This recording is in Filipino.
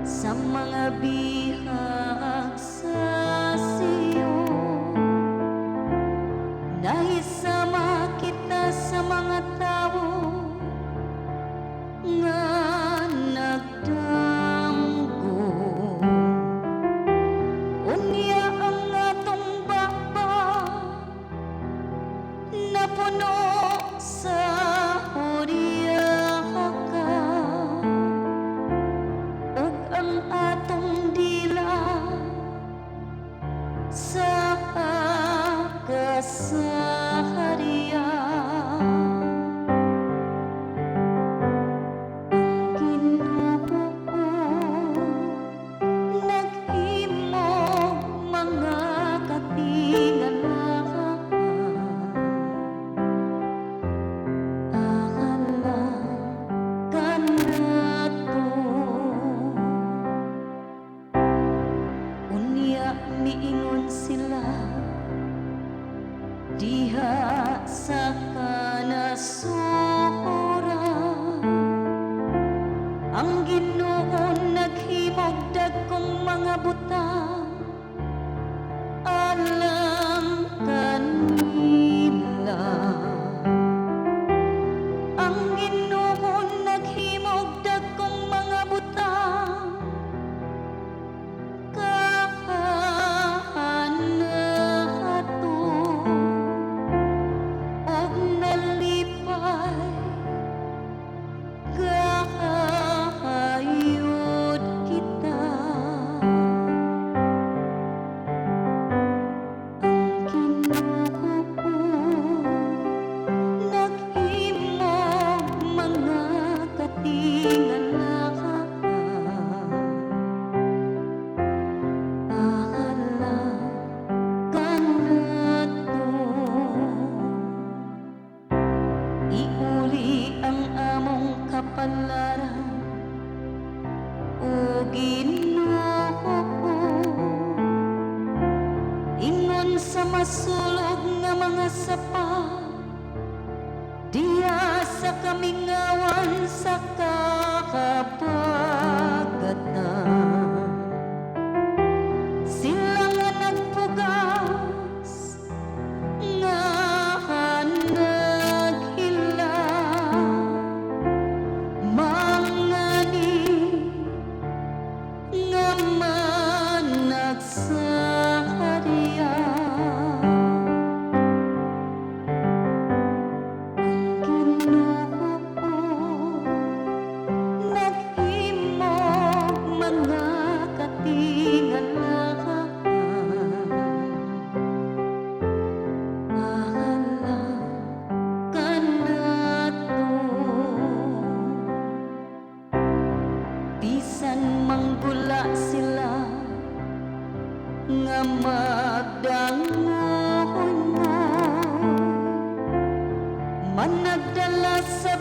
sa mga bihag sa Siyon. Naisama kita sa mga tao nga nagdamgo. Unya ang atong baba napuno sa huriyaka, ug ang atong dila sa kasaharian. Miingon sila diha sa kanasuran, ang Ginoo naghimog dagkong mga butang alang kanila. Ang Ginoo naghimog dagkong mga butang kapalaran o Ginoo, ingon sa masulog nga mga sapa diya sa kamingawan sa kakapagatan. Sila nga nagpugas nga manggula sila nga magdangon, managdala sa